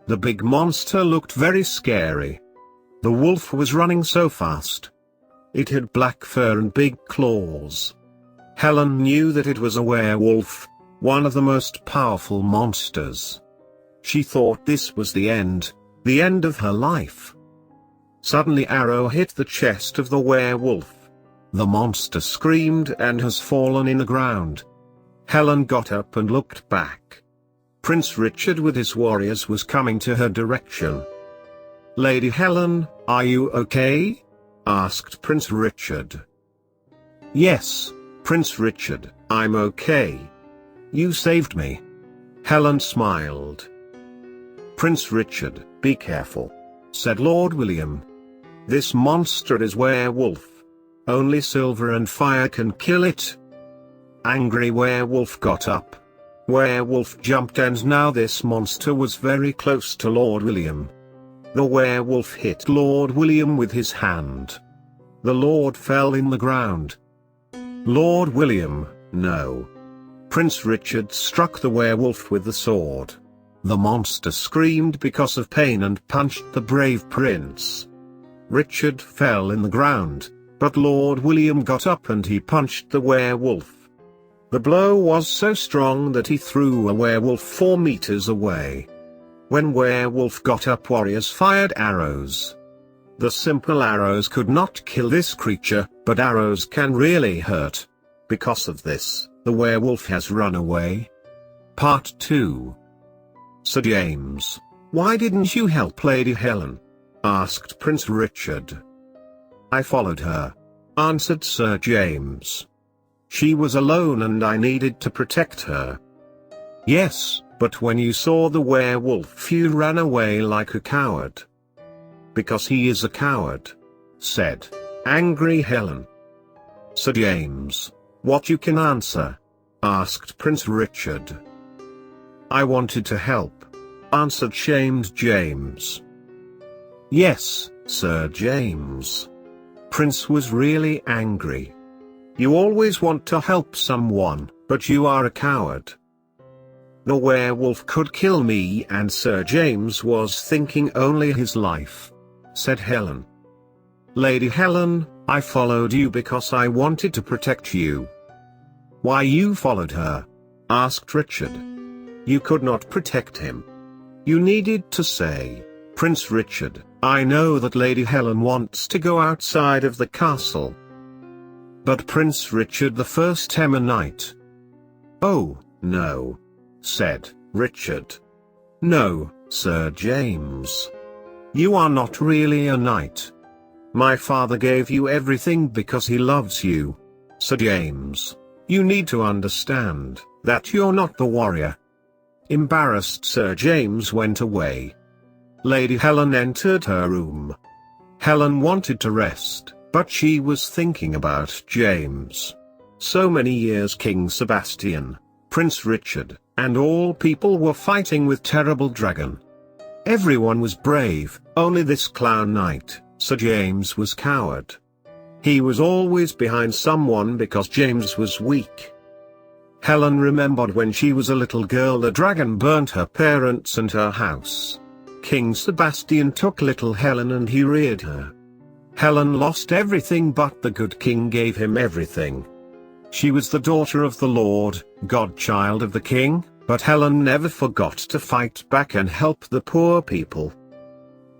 The big monster looked very scary. The wolf was running so fast. It had black fur and big claws. Helen knew that it was a werewolf, one of the most powerful monsters. She thought this was the end of her life. Suddenly arrow hit the chest of the werewolf. The monster screamed and has fallen in the ground. Helen got up and looked back. Prince Richard with his warriors was coming to her direction. Lady Helen, are you okay? Asked Prince Richard. Yes, Prince Richard, I'm okay. You saved me. Helen smiled. Prince Richard, be careful, said Lord William. This monster is werewolf. Only silver and fire can kill it. Angry werewolf got up. Werewolf jumped and now this monster was very close to Lord William. The werewolf hit Lord William with his hand. The lord fell in the ground. Lord William, no. Prince Richard struck the werewolf with the sword. The monster screamed because of pain and punched the brave prince. Richard fell in the ground, but Lord William got up and he punched the werewolf. The blow was so strong that he threw a werewolf 4 meters away. When werewolf got up, warriors fired arrows. The simple arrows could not kill this creature, but arrows can really hurt. Because of this, The werewolf has run away. Part 2. Sir James, why didn't you help Lady Helen? Asked Prince Richard. I followed her, answered Sir James. She was alone and I needed to protect her. Yes, but when you saw the werewolf you ran away like a coward. Because he is a coward, said angry Helen. Sir James, what you can answer? Asked Prince Richard. I wanted to help, answered shamed James. Yes, Sir James. Prince was really angry. You always want to help someone, but you are a coward. The werewolf could kill me and Sir James was thinking only his life, said Helen. Lady Helen, I followed you because I wanted to protect you. Why you followed her? Asked Richard. You could not protect him. You needed to say, Prince Richard, I know that Lady Helen wants to go outside of the castle. But Prince Richard the first am a knight. Oh, no, said Richard. No, Sir James. You are not really a knight. My father gave you everything because he loves you. Sir James, you need to understand that you're not the warrior. Embarrassed, Sir James went away. Lady Helen entered her room. Helen wanted to rest, but she was thinking about James. So many years King Sebastian, Prince Richard, and all people were fighting with terrible dragon. Everyone was brave, only this clown knight, Sir James, was coward. He was always behind someone because James was weak. Helen remembered when she was a little girl the dragon burnt her parents and her house. King Sebastian took little Helen and he reared her. Helen lost everything but the good king gave him everything. She was the daughter of the Lord, godchild of the king, but Helen never forgot to fight back and help the poor people.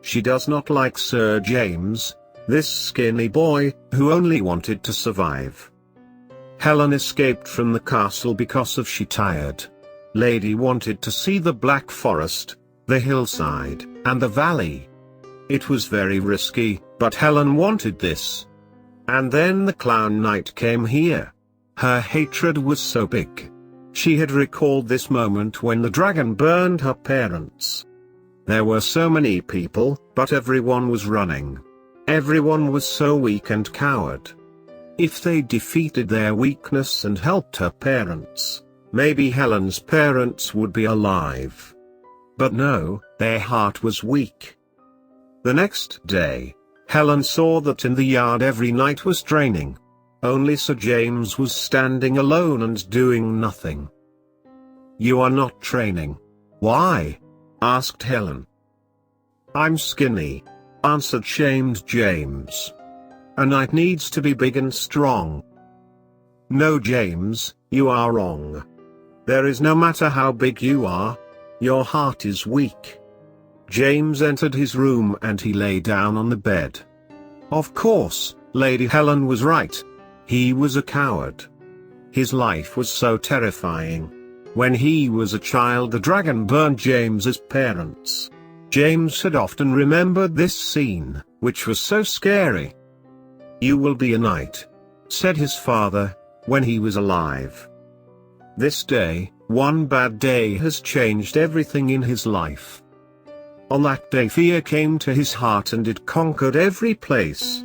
She does not like Sir James, this skinny boy, who only wanted to survive. Helen escaped from the castle because of she tired. Lady wanted to see the Black Forest, the hillside, and the valley. It was very risky, but Helen wanted this. And then the clown knight came here. Her hatred was so big. She had recalled this moment when the dragon burned her parents. There were so many people, but everyone was running. Everyone was so weak and coward. If they defeated their weakness and helped her parents, maybe Helen's parents would be alive. But no, their heart was weak. The next day, Helen saw that in the yard every knight was training. Only Sir James was standing alone and doing nothing. You are not training. Why? Asked Helen. I'm skinny, answered shamed James. A knight needs to be big and strong. No, James, you are wrong. There is no matter how big you are. Your heart is weak. James entered his room and he lay down on the bed. Of course, Lady Helen was right. He was a coward. His life was so terrifying. When he was a child the dragon burned James's parents. James had often remembered this scene, which was so scary. You will be a knight, said his father, when he was alive. This day, one bad day has changed everything in his life. On that day fear came to his heart and it conquered every place.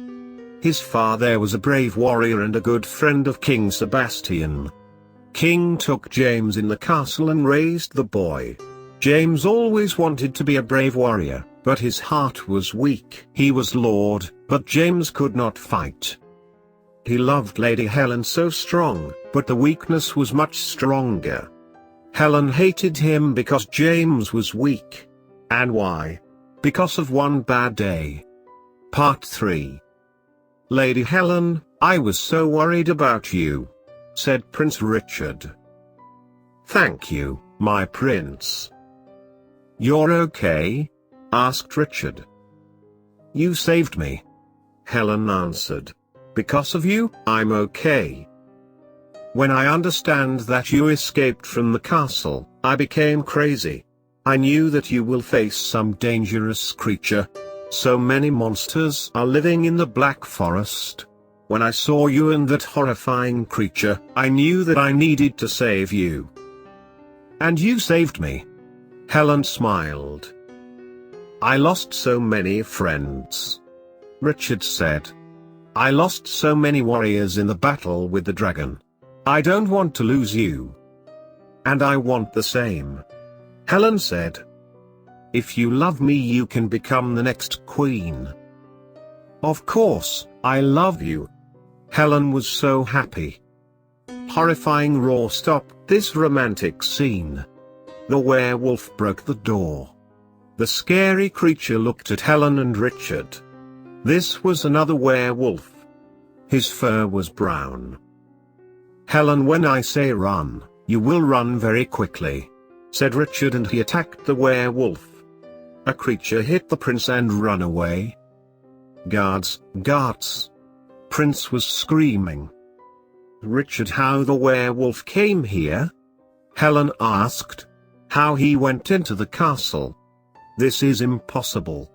His father was a brave warrior and a good friend of King Sebastian. King took James in the castle and raised the boy. James always wanted to be a brave warrior, but his heart was weak. He was lord, but James could not fight. He loved Lady Helen so strong, but the weakness was much stronger. Helen hated him because James was weak. And why? Because of one bad day. Part 3. Lady Helen, I was so worried about you, said Prince Richard. Thank you, my prince. You're okay? Asked Richard. You saved me. Helen answered. Because of you, I'm okay. When I understand that you escaped from the castle, I became crazy. I knew that you will face some dangerous creature. So many monsters are living in the Black Forest. When I saw you and that horrifying creature, I knew that I needed to save you. And you saved me. Helen smiled. I lost so many friends. Richard said. I lost so many warriors in the battle with the dragon. I don't want to lose you. And I want the same. Helen said. If you love me, you can become the next queen. Of course, I love you. Helen was so happy. Horrifying roar stopped this romantic scene. The werewolf broke the door. The scary creature looked at Helen and Richard. This was another werewolf. His fur was brown. Helen, when I say run, you will run very quickly, said Richard, and he attacked the werewolf. A creature hit the prince and ran away. Guards, guards! Prince was screaming. Richard, how the werewolf came here? Helen asked. How he went into the castle. This is impossible.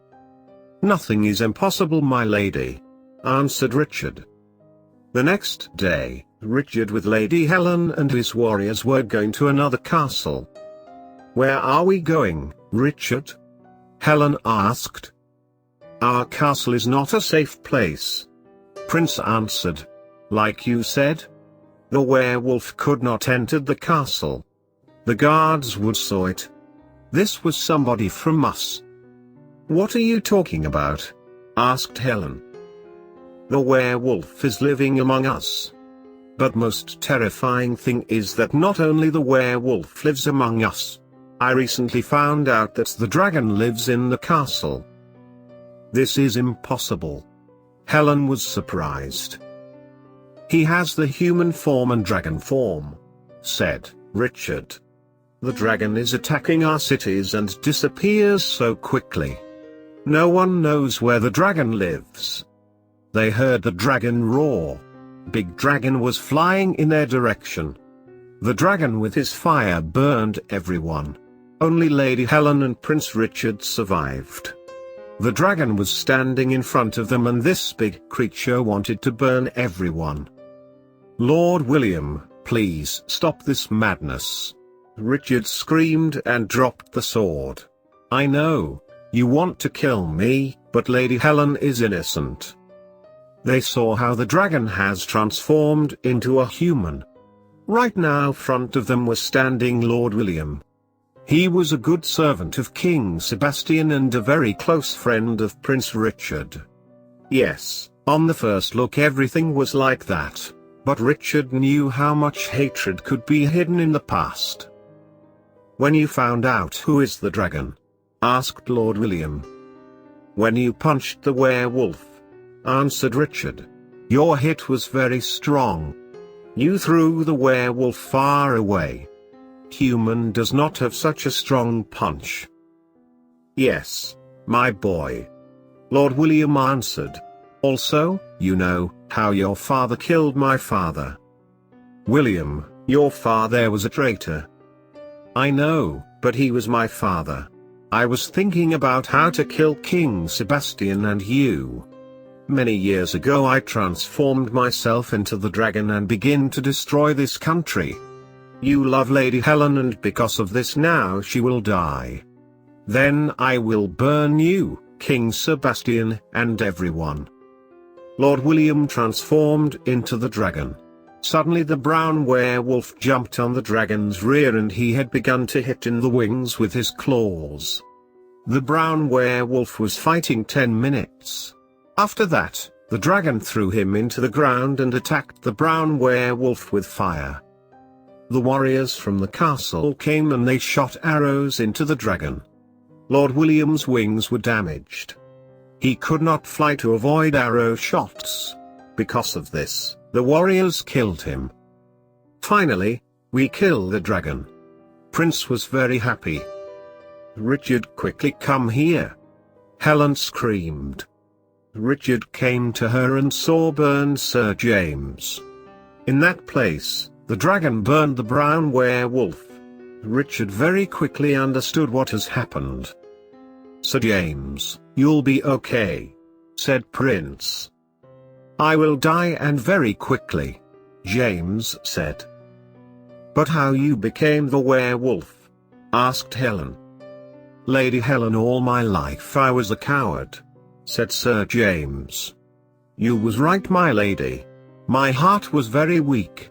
Nothing is impossible, my lady, answered Richard. The next day, Richard with Lady Helen and his warriors were going to another castle. Where are we going, Richard? Helen asked. Our castle is not a safe place. Prince answered. Like you said? The werewolf could not enter the castle. The guards would saw it. This was somebody from us. What are you talking about? Asked Helen. The werewolf is living among us. But most terrifying thing is that not only the werewolf lives among us. I recently found out that the dragon lives in the castle. This is impossible. Helen was surprised. He has the human form and dragon form, said Richard. The dragon is attacking our cities and disappears so quickly. No one knows where the dragon lives. They heard the dragon roar. Big dragon was flying in their direction. The dragon with his fire burned everyone. Only Lady Helen and Prince Richard survived. The dragon was standing in front of them, and this big creature wanted to burn everyone. Lord William, please stop this madness. Richard screamed and dropped the sword. I know, you want to kill me, but Lady Helen is innocent. They saw how the dragon has transformed into a human. Right now in front of them was standing Lord William. He was a good servant of King Sebastian and a very close friend of Prince Richard. Yes, on the first look everything was like that, but Richard knew how much hatred could be hidden in the past. When you found out who is the dragon? Asked Lord William. When you punched the werewolf, answered Richard. Your hit was very strong. You threw the werewolf far away. Human does not have such a strong punch. Yes, my boy. Lord William answered. Also, you know, how your father killed my father. William, your father was a traitor. I know, but he was my father. I was thinking about how to kill King Sebastian and you. Many years ago I transformed myself into the dragon and began to destroy this country. You love Lady Helen, and because of this now she will die. Then I will burn you, King Sebastian, and everyone. Lord William transformed into the dragon. Suddenly the brown werewolf jumped on the dragon's rear and he had begun to hit in the wings with his claws. The brown werewolf was fighting 10 minutes. After that, the dragon threw him into the ground and attacked the brown werewolf with fire. The warriors from the castle came and they shot arrows into the dragon. Lord William's wings were damaged. He could not fly to avoid arrow shots. Because of this, the warriors killed him. Finally, we killed the dragon. Prince was very happy. Richard, quickly come here. Helen screamed. Richard came to her and saw burned Sir James. In that place, The dragon burned the brown werewolf. Richard very quickly understood what has happened. "Sir James, you'll be okay," said Prince. "I will die, and very quickly," James said. "But how you became the werewolf?" asked Helen. "Lady Helen, all my life I was a coward," said Sir James. "You was right, my lady. My heart was very weak.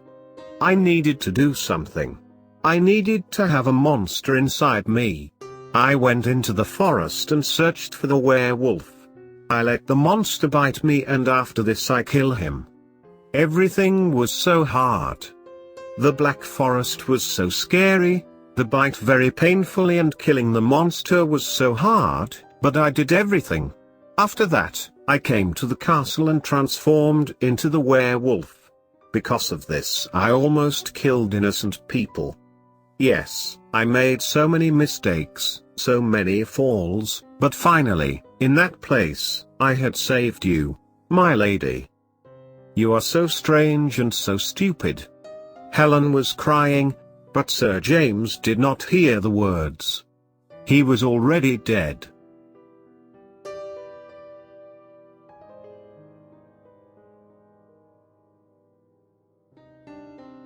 I needed to do something. I needed to have a monster inside me. I went into the forest and searched for the werewolf. I let the monster bite me, and after this I kill him. Everything was so hard. The black forest was so scary, the bite very painfully, and killing the monster was so hard, but I did everything. After that, I came to the castle and transformed into the werewolf. Because of this I almost killed innocent people. Yes, I made so many mistakes, so many falls, but finally, in that place, I had saved you, my lady. You are so strange and so stupid." Helen was crying, but Sir James did not hear the words. He was already dead.